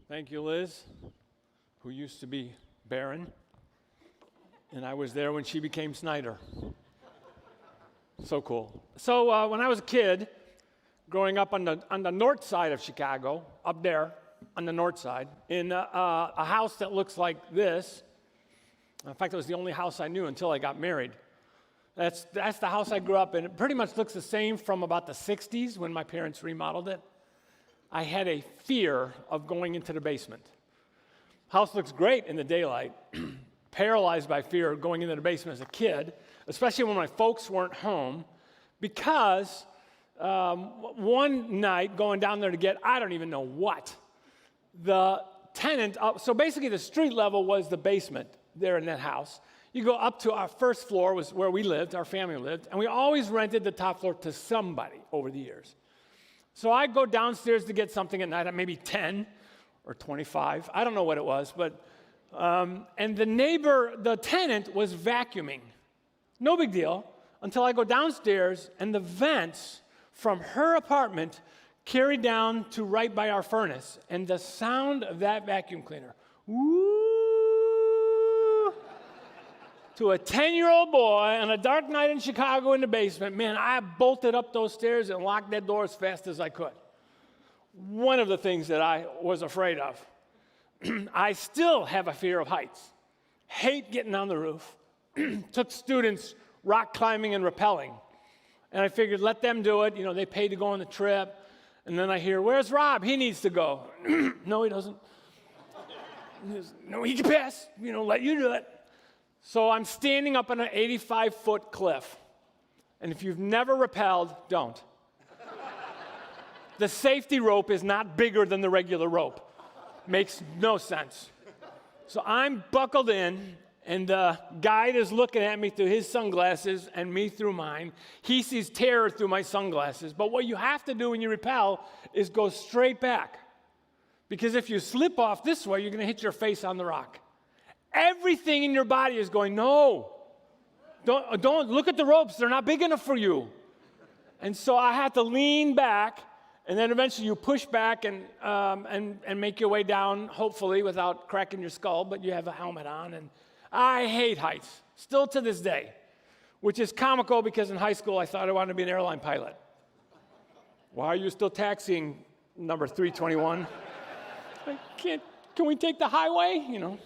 Thank you, Liz, who used to be Barron, and I was there when she became Snyder. So cool. So when I was a kid, growing up on the north side of Chicago, up there on the north side, in a house that looks like this. In fact, it was the only house I knew until I got married. That's the house I grew up in. It pretty much looks the same from about the 60s when my parents remodeled it. I had a fear of going into the basement. House looks great in the daylight. Paralyzed by fear of going into the basement as a kid, especially when my folks weren't home, because one night going down there to get, I don't even know what, the tenant, so basically the street level was the basement there in that house. You go up to our first floor was where we lived, our family lived, and we always rented the top floor to somebody over the years. So I go downstairs to get something at night at maybe 10 or 25. I don't know what it was, but, and the tenant was vacuuming. No big deal until I go downstairs and the vents from her apartment carried down to right by our furnace. And the sound of that vacuum cleaner, woo, to a 10-year-old boy on a dark night in Chicago in the basement, man, I bolted up those stairs and locked that door as fast as I could. One of the things that I was afraid of. I still have a fear of heights. Hate getting on the roof. Took students rock climbing and rappelling. And I figured, let them do it. You know, they paid to go on the trip. And then I hear, where's Rob? He needs to go. No, he doesn't. No, he can pass. You know, let you do it. So I'm standing up on an 85-foot cliff. And if you've never rappelled, don't. The safety rope is not bigger than the regular rope. Makes no sense. So I'm buckled in, and the guide is looking at me through his sunglasses and me through mine. He sees terror through my sunglasses. But what you have to do when you rappel is go straight back. Because if you slip off this way, you're going to hit your face on the rock. Everything in your body is going, no, don't look at the ropes. They're not big enough for you. And so I had to lean back, and then eventually you push back and make your way down, hopefully without cracking your skull, but you have a helmet on. And I hate heights, still to this day, which is comical because in high school I thought I wanted to be an airline pilot. Why are you still taxiing number 321? Can we take the highway? You know.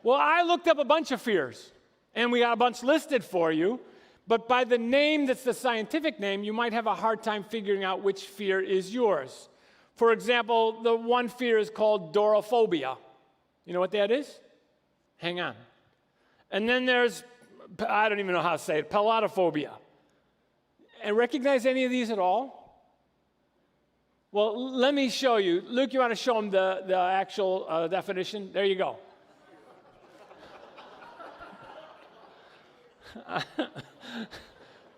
Well, I looked up a bunch of fears, and we got a bunch listed for you, but by the name that's the scientific name, you might have a hard time figuring out which fear is yours. For example, the one fear is called dorophobia. You know what that is? Hang on. And then there's, I don't even know how to say it, pelatophobia. And recognize any of these at all? Well, let me show you. Luke, you want to show them the actual definition? There you go.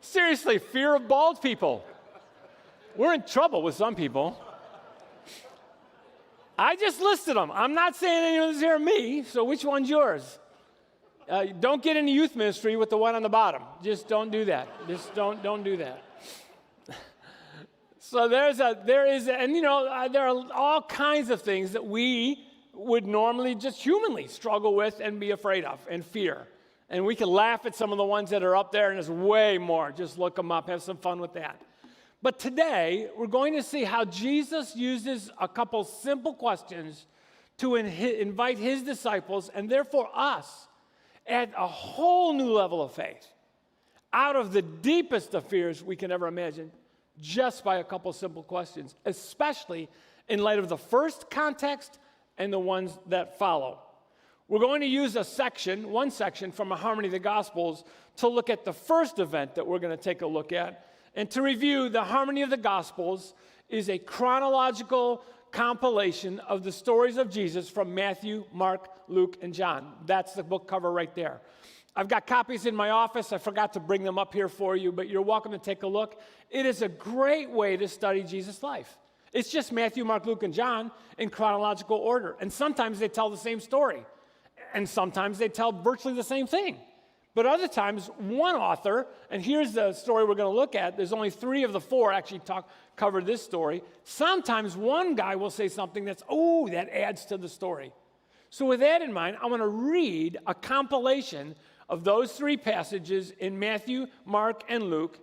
Seriously, fear of bald people. We're in trouble with some people. I just listed them. I'm not saying anyone's here me, so which one's yours? Don't get into youth ministry with the one on the bottom. Just don't do that. Just don't do that. So there are all kinds of things that we would normally just humanly struggle with and be afraid of and fear. And we can laugh at some of the ones that are up there, and there's way more. Just look them up, have some fun with that. But today, we're going to see how Jesus uses a couple simple questions to invite his disciples, and therefore us, at a whole new level of faith, out of the deepest of fears we can ever imagine, just by a couple simple questions, especially in light of the first context and the ones that follow. We're going to use one section from a Harmony of the Gospels to look at the first event that we're going to take a look at. And to review, the Harmony of the Gospels is a chronological compilation of the stories of Jesus from Matthew, Mark, Luke, and John. That's the book cover right there. I've got copies in my office. I forgot to bring them up here for you, but you're welcome to take a look. It is a great way to study Jesus' life. It's just Matthew, Mark, Luke, and John in chronological order. And sometimes they tell the same story. And sometimes they tell virtually the same thing. But other times, one author, and here's the story we're going to look at. There's only 3 of the 4 actually cover this story. Sometimes one guy will say something that adds to the story. So with that in mind, I want to read a compilation of those 3 passages in Matthew, Mark, and Luke.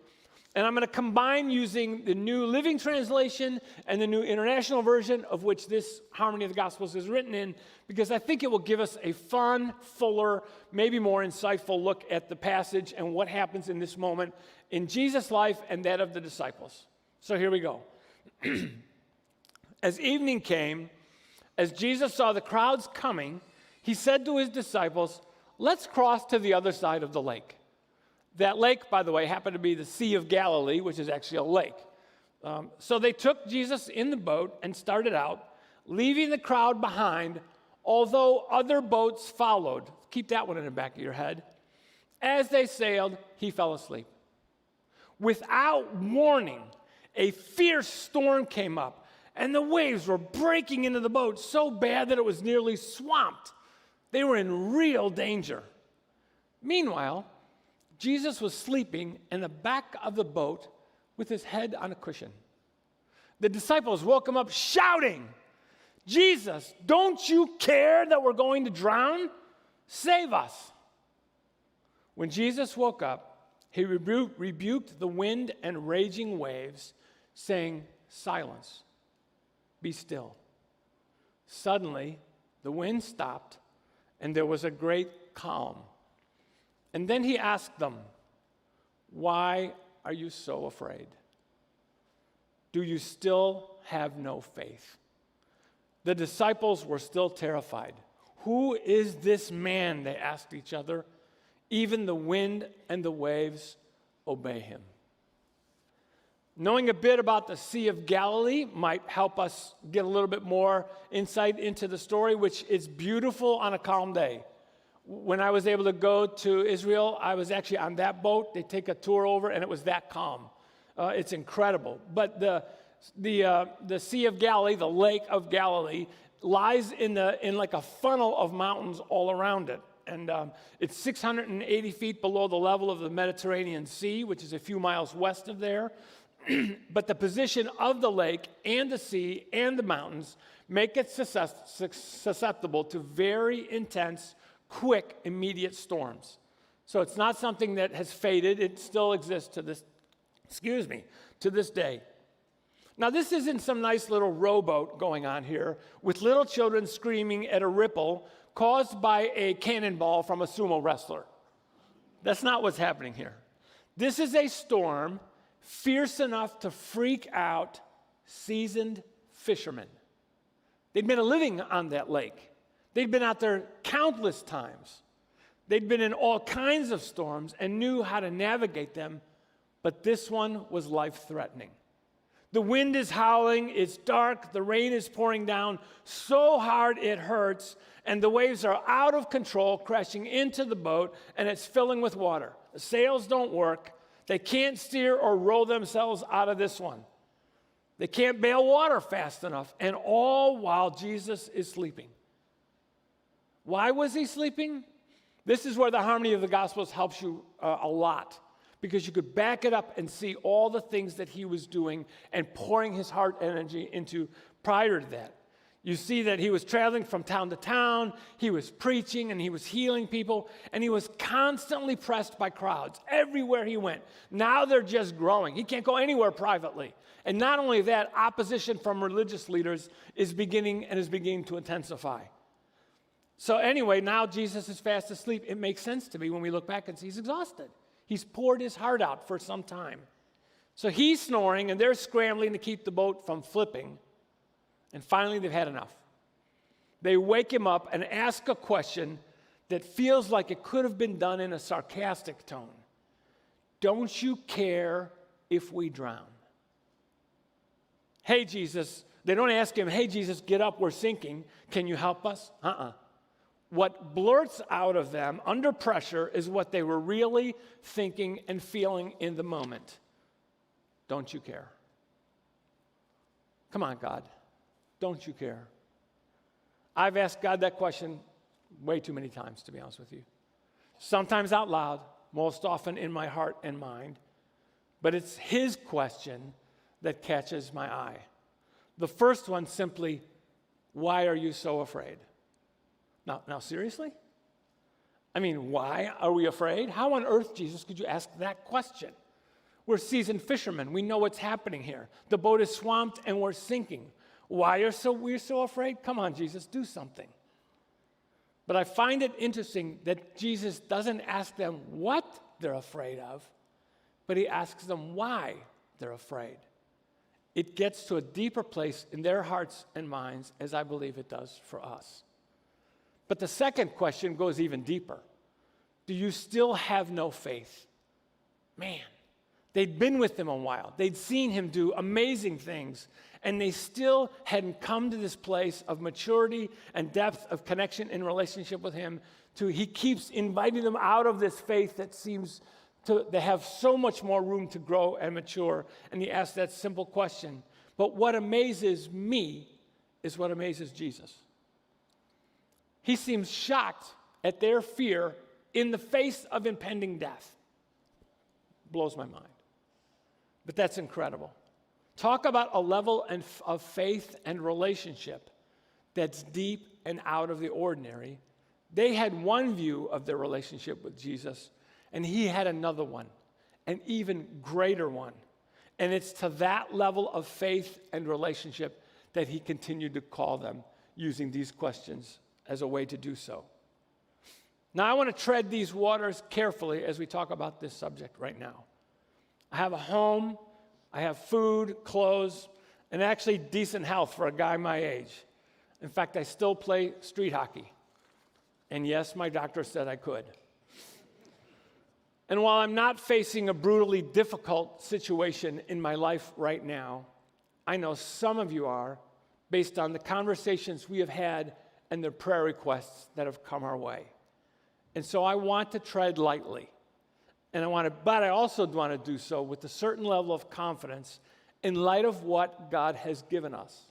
And I'm going to combine using the New Living Translation and the New International Version, of which this Harmony of the Gospels is written in, because I think it will give us a fun, fuller, maybe more insightful look at the passage and what happens in this moment in Jesus' life and that of the disciples. So here we go. As evening came, as Jesus saw the crowds coming, he said to his disciples, "Let's cross to the other side of the lake." That lake, by the way, happened to be the Sea of Galilee, which is actually a lake. So they took Jesus in the boat and started out, leaving the crowd behind, although other boats followed. Keep that one in the back of your head. As they sailed, he fell asleep. Without warning, a fierce storm came up, and the waves were breaking into the boat so bad that it was nearly swamped. They were in real danger. Meanwhile, Jesus was sleeping in the back of the boat with his head on a cushion. The disciples woke him up shouting, "Jesus, don't you care that we're going to drown? Save us." When Jesus woke up, he rebuked the wind and raging waves, saying, "Silence, be still." Suddenly, the wind stopped, and there was a great calm. And then he asked them, "Why are you so afraid? Do you still have no faith?" The disciples were still terrified. "Who is this man?" they asked each other. "Even the wind and the waves obey him." Knowing a bit about the Sea of Galilee might help us get a little bit more insight into the story, which is beautiful on a calm day. When I was able to go to Israel, I was actually on that boat. They take a tour over, and it was that calm. It's incredible. But the Sea of Galilee, the Lake of Galilee, lies in like a funnel of mountains all around it. And it's 680 feet below the level of the Mediterranean Sea, which is a few miles west of there. But the position of the lake and the sea and the mountains make it susceptible to very intense, quick, immediate storms. So it's not something that has faded. It still exists to this day. Now, this isn't some nice little rowboat going on here with little children screaming at a ripple caused by a cannonball from a sumo wrestler. That's not what's happening here. This is a storm fierce enough to freak out seasoned fishermen. They'd been living on that lake. They'd been out there countless times. They'd been in all kinds of storms and knew how to navigate them, but this one was life-threatening. The wind is howling, it's dark, the rain is pouring down so hard it hurts, and the waves are out of control, crashing into the boat, and it's filling with water. The sails don't work. They can't steer or row themselves out of this one. They can't bail water fast enough, and all while Jesus is sleeping. Why was he sleeping? This is where the Harmony of the Gospels helps you a lot, because you could back it up and see all the things that he was doing and pouring his heart energy into prior to that. You see that he was traveling from town to town, he was preaching and he was healing people, and he was constantly pressed by crowds everywhere he went. Now they're just growing. He can't go anywhere privately. And not only that, opposition from religious leaders is beginning to intensify. So anyway, now Jesus is fast asleep. It makes sense to me when we look back and see he's exhausted. He's poured his heart out for some time. So he's snoring, and they're scrambling to keep the boat from flipping. And finally, they've had enough. They wake him up and ask a question that feels like it could have been done in a sarcastic tone. "Don't you care if we drown?" Hey, Jesus. They don't ask him, "Hey, Jesus, get up, we're sinking. Can you help us?" What blurts out of them under pressure is what they were really thinking and feeling in the moment. Don't you care? Come on, God. Don't you care? I've asked God that question way too many times, to be honest with you. sometimes out loud, most often in my heart and mind. But it's his question that catches my eye. The first one simply, why are you so afraid? Now seriously? I mean, why are we afraid? How on earth, Jesus, could you ask that question? We're seasoned fishermen. We know what's happening here. The boat is swamped and we're sinking. Why are we so afraid? Come on, Jesus, do something. But I find it interesting that Jesus doesn't ask them what they're afraid of, but he asks them why they're afraid. It gets to a deeper place in their hearts and minds, as I believe it does for us. But the second question goes even deeper. Do you still have no faith? Man, they'd been with him a while. They'd seen him do amazing things, and they still hadn't come to this place of maturity and depth of connection and relationship with him. He keeps inviting them out of this faith that seems they have so much more room to grow and mature. And he asks that simple question. But what amazes me is what amazes Jesus. He seems shocked at their fear in the face of impending death. Blows my mind. But that's incredible. Talk about a level of faith and relationship that's deep and out of the ordinary. They had one view of their relationship with Jesus, and he had another one, an even greater one. And it's to that level of faith and relationship that he continued to call them, using these questions as a way to do so. Now, I want to tread these waters carefully as we talk about this subject right now. I have a home, I have food, clothes, and actually decent health for a guy my age. In fact, I still play street hockey. And yes, my doctor said I could. And while I'm not facing a brutally difficult situation in my life right now, I know some of you are, based on the conversations we have had and the prayer requests that have come our way. And so I want to tread lightly. But I also want to do so with a certain level of confidence in light of what God has given us.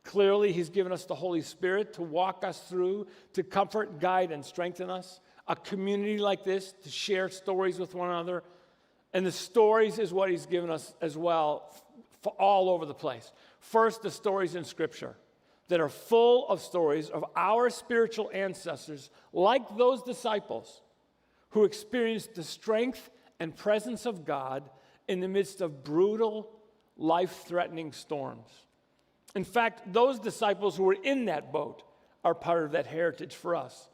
Clearly, he's given us the Holy Spirit to walk us through, to comfort, guide, and strengthen us. A community like this to share stories with one another. And the stories is what he's given us as well, for all over the place. First, the stories in Scripture that are full of stories of our spiritual ancestors, like those disciples who experienced the strength and presence of God in the midst of brutal, life-threatening storms. In fact, those disciples who were in that boat are part of that heritage for us.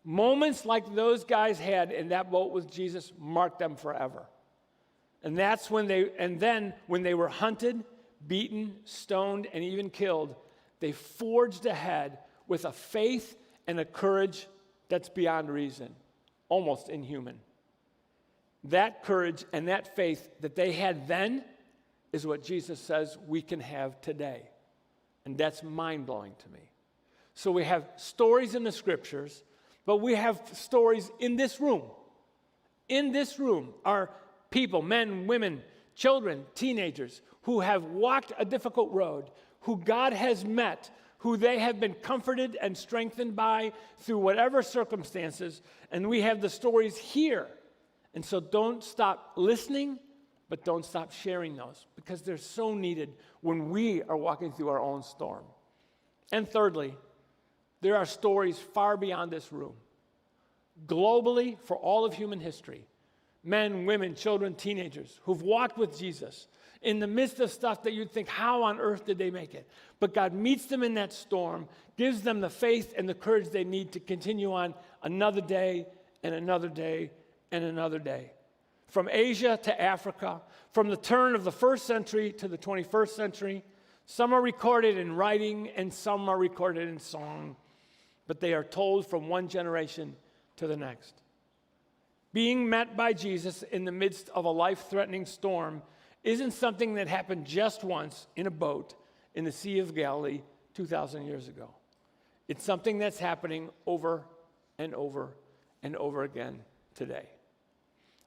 Moments like those guys had in that boat with Jesus marked them forever. And then when they were hunted, beaten, stoned, and even killed, they forged ahead with a faith and a courage that's beyond reason, almost inhuman. That courage and that faith that they had then is what Jesus says we can have today. And that's mind-blowing to me. So we have stories in the Scriptures, but we have stories in this room. In this room are people, men, women, children, teenagers, who have walked a difficult road, who God has met, who they have been comforted and strengthened by through whatever circumstances, and we have the stories here. And so don't stop listening, but don't stop sharing those, because they're so needed when we are walking through our own storm. And thirdly, there are stories far beyond this room. Globally, for all of human history, men, women, children, teenagers who've walked with Jesus in the midst of stuff that you'd think, how on earth did they make it? But God meets them in that storm, gives them the faith and the courage they need to continue on another day and another day and another day. From Asia to Africa, from the turn of the 1st century to the 21st century, some are recorded in writing and some are recorded in song, but they are told from one generation to the next. Being met by Jesus in the midst of a life-threatening storm isn't something that happened just once in a boat in the Sea of Galilee 2,000 years ago. It's something that's happening over and over and over again today.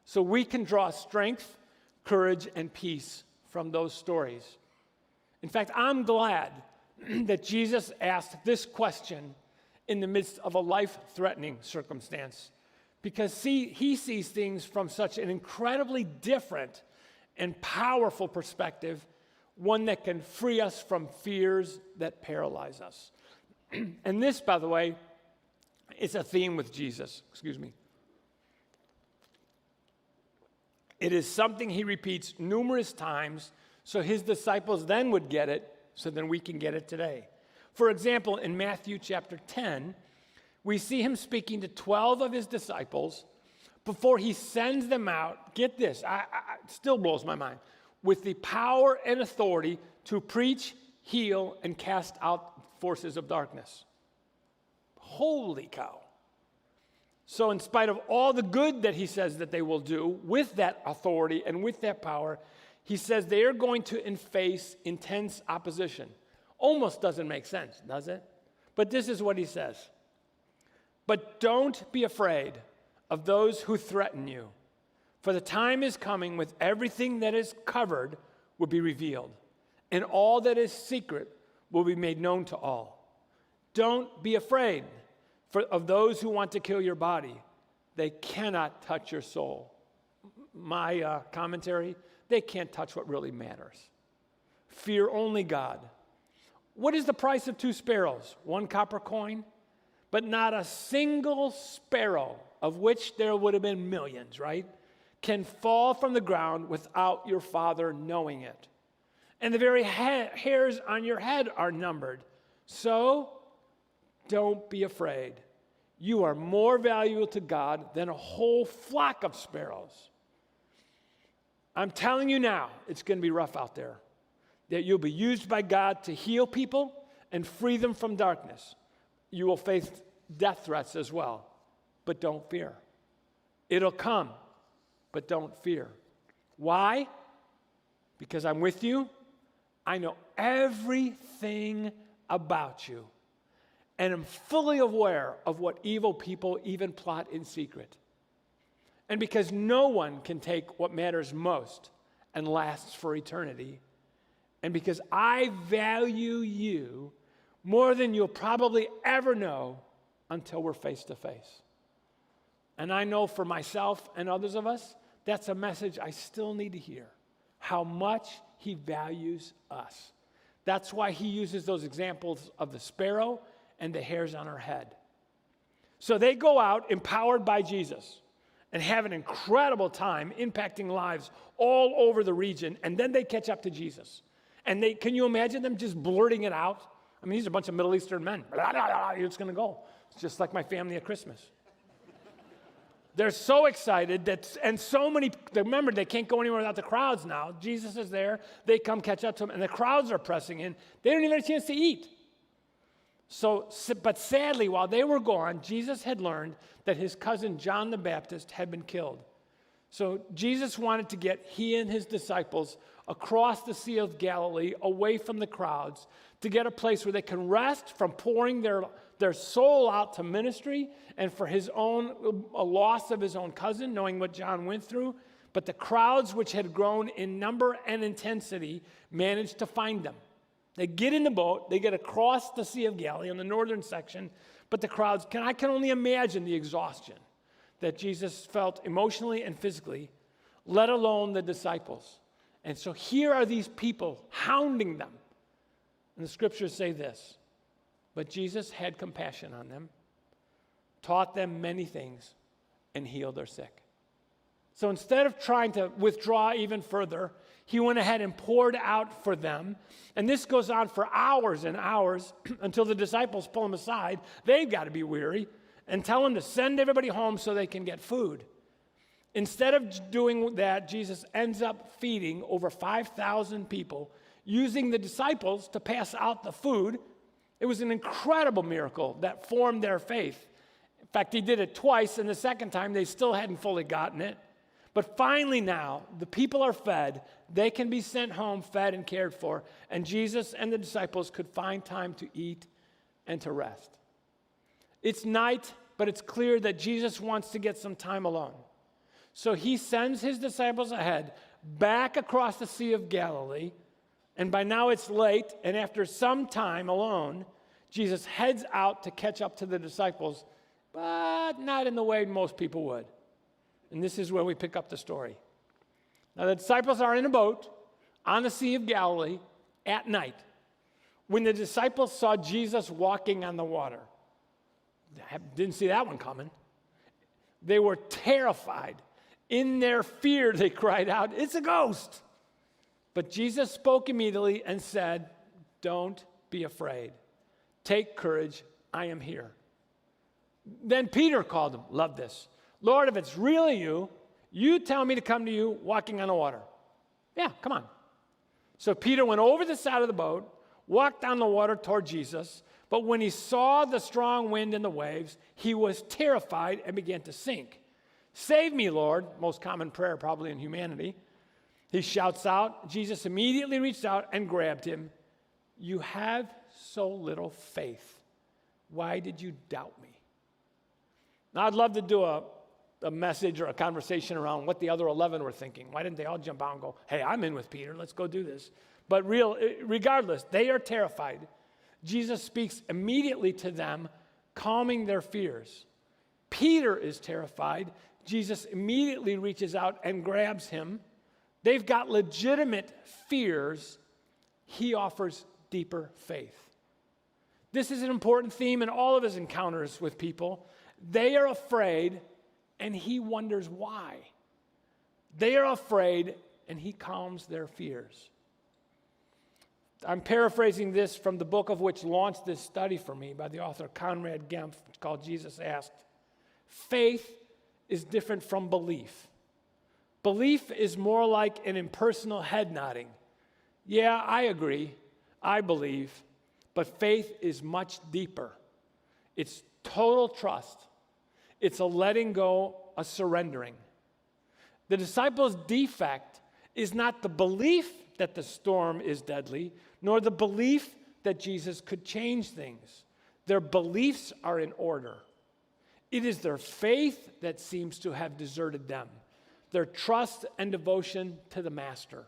So we can draw strength, courage, and peace from those stories. In fact, I'm glad that Jesus asked this question in the midst of a life-threatening circumstance, because he sees things from such an incredibly different and powerful perspective, one that can free us from fears that paralyze us. And this, by the way, is a theme with Jesus. Excuse me. It is something he repeats numerous times so his disciples then would get it, so then we can get it today. For example, in Matthew chapter 10, we see him speaking to 12 of his disciples before he sends them out. Get this, it still blows my mind. With the power and authority to preach, heal, and cast out forces of darkness. Holy cow. So in spite of all the good that he says that they will do with that authority and with that power, he says they are going to face intense opposition. Almost doesn't make sense, does it? But this is what he says. But don't be afraid of those who threaten you, for the time is coming when everything that is covered will be revealed, and all that is secret will be made known to all. Don't be afraid of those who want to kill your body. They cannot touch your soul. My commentary, they can't touch what really matters. Fear only God. What is the price of 2 sparrows? 1 copper coin? But not a single sparrow, of which there would have been millions, right, can fall from the ground without your Father knowing it. And the very hairs on your head are numbered. So, don't be afraid. You are more valuable to God than a whole flock of sparrows. I'm telling you now, it's going to be rough out there. That you'll be used by God to heal people and free them from darkness. You will face death threats as well, but don't fear. It'll come, but don't fear. Why? Because I'm with you. I know everything about you, and am fully aware of what evil people even plot in secret. And because no one can take what matters most and lasts for eternity, and because I value you more than you'll probably ever know until we're face to face. And I know for myself and others of us, that's a message I still need to hear. How much he values us. That's why he uses those examples of the sparrow and the hairs on our head. So they go out empowered by Jesus and have an incredible time impacting lives all over the region, and then they catch up to Jesus. And can you imagine them just blurting it out? I mean, these are a bunch of Middle Eastern men. It's going to go. It's just like my family at Christmas. They're so excited and so many, remember, they can't go anywhere without the crowds now. Jesus is there. They come catch up to him, and the crowds are pressing in. They don't even have a chance to eat. But sadly, while they were gone, Jesus had learned that his cousin John the Baptist had been killed. So Jesus wanted to get he and his disciples across the Sea of Galilee, away from the crowds, to get a place where they can rest from pouring their soul out to ministry, and for a loss of his own cousin, knowing what John went through. But the crowds, which had grown in number and intensity, managed to find them. They get in the boat, they get across the Sea of Galilee on the northern section, but the crowds, I can only imagine the exhaustion that Jesus felt emotionally and physically, let alone the disciples. And so here are these people hounding them. And the scriptures say this, but Jesus had compassion on them, taught them many things, and healed their sick. So instead of trying to withdraw even further, he went ahead and poured out for them. And this goes on for hours and hours until the disciples pull him aside. They've got to be weary and tell him to send everybody home so they can get food. Instead of doing that, Jesus ends up feeding over 5,000 people, using the disciples to pass out the food. It was an incredible miracle that formed their faith. In fact, he did it twice, and the second time they still hadn't fully gotten it. But finally now, the people are fed. They can be sent home, fed and cared for, and Jesus and the disciples could find time to eat and to rest. It's night, but it's clear that Jesus wants to get some time alone. So he sends his disciples ahead, back across the Sea of Galilee, and by now it's late, and after some time alone, Jesus heads out to catch up to the disciples but not in the way most people would. And this is where we pick up the story. Now, the disciples are in a boat on the Sea of Galilee at night when the disciples saw Jesus walking on the water. Didn't see that one coming. They were terrified. In their fear, they cried out, "It's a ghost!" But Jesus spoke immediately and said, "Don't be afraid. Take courage. I am here." Then Peter called him. Love this. "Lord, if it's really you, you tell me to come to you walking on the water." Yeah, come on. So Peter went over the side of the boat, walked on the water toward Jesus, but when he saw the strong wind and the waves, he was terrified and began to sink. "Save me, Lord," most common prayer probably in humanity. He shouts out. Jesus immediately reached out and grabbed him. "You have so little faith. Why did you doubt me?" Now, I'd love to do a message or a conversation around what the other 11 were thinking. Why didn't they all jump out and go, "Hey, I'm in with Peter. Let's go do this." But regardless, they are terrified. Jesus speaks immediately to them, calming their fears. Peter is terrified. Jesus immediately reaches out and grabs him. They've got legitimate fears. He offers deeper faith. This is an important theme in all of his encounters with people. They are afraid, and he wonders why. They are afraid, and he calms their fears. I'm paraphrasing this from the book of which launched this study for me by the author Conrad Gempf, called Jesus Asked. Faith is different from belief. Belief is more like an impersonal head nodding. Yeah, I agree. I believe. But faith is much deeper. It's total trust. It's a letting go, a surrendering. The disciples' defect is not the belief that the storm is deadly, nor the belief that Jesus could change things. Their beliefs are in order. It is their faith that seems to have deserted them, their trust and devotion to the Master.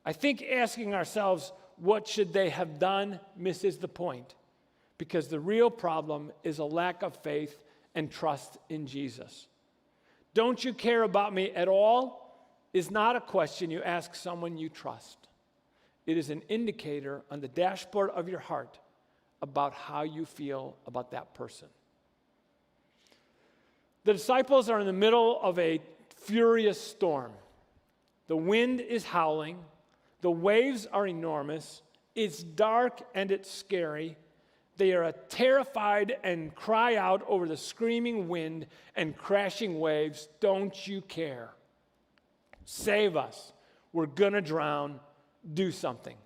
I think asking ourselves, what should they have done, misses the point, because the real problem is a lack of faith and trust in Jesus. "Don't you care about me at all?" is not a question you ask someone you trust. It is an indicator on the dashboard of your heart about how you feel about that person. The disciples are in the middle of a furious storm. The wind is howling. The waves are enormous. It's dark and it's scary. They are terrified and cry out over the screaming wind and crashing waves, "Don't you care? Save us. We're going to drown. Do something."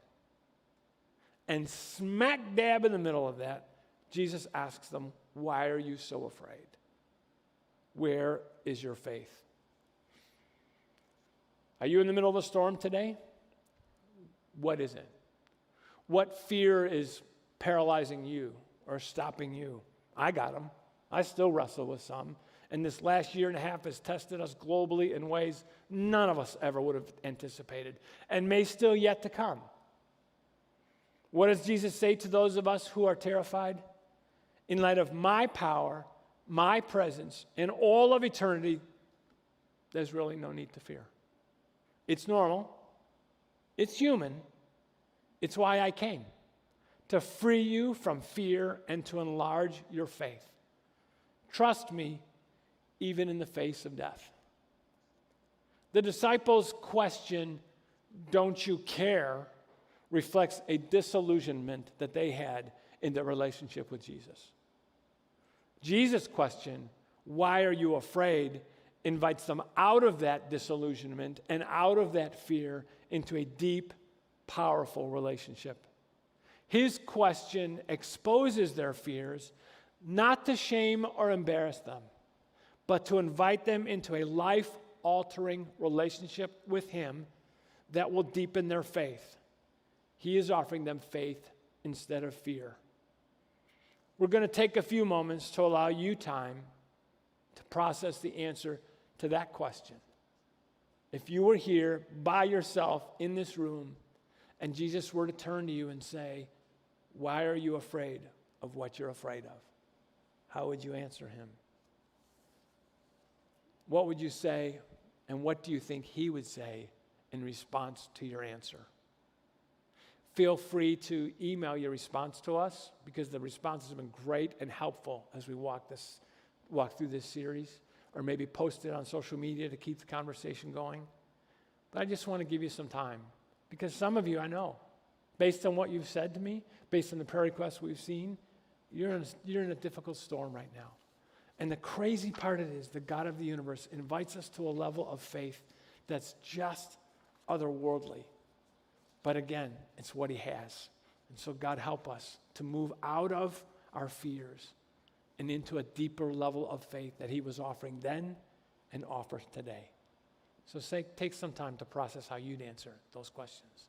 And smack dab in the middle of that, Jesus asks them, "Why are you so afraid? Where is your faith?" Are you in the middle of a storm today? What is it? What fear is paralyzing you or stopping you? I got them. I still wrestle with some. And this last year and a half has tested us globally in ways none of us ever would have anticipated and may still yet to come. What does Jesus say to those of us who are terrified? "In light of my power, my presence, and all of eternity, there's really no need to fear." It's normal. It's human. It's why I came, to free you from fear and to enlarge your faith. Trust me, even in the face of death. The disciples' question, "Don't you care?" reflects a disillusionment that they had in their relationship with Jesus. Jesus' question, "Why are you afraid?" invites them out of that disillusionment and out of that fear into a deep, powerful relationship. His question exposes their fears, not to shame or embarrass them, but to invite them into a life-altering relationship with Him that will deepen their faith. He is offering them faith instead of fear. We're going to take a few moments to allow you time to process the answer to that question. If you were here by yourself in this room and Jesus were to turn to you and say, "Why are you afraid of what you're afraid of?" how would you answer him? What would you say, and what do you think he would say in response to your answer? Feel free to email your response to us, because the responses have been great and helpful as we walk through this series, or maybe post it on social media to keep the conversation going. But I just want to give you some time, because some of you, I know, based on what you've said to me, based on the prayer requests we've seen, you're in a difficult storm right now. And the crazy part of it is the God of the universe invites us to a level of faith that's just otherworldly. But again, it's what he has. And so God, help us to move out of our fears and into a deeper level of faith that he was offering then and offers today. So take some time to process how you'd answer those questions.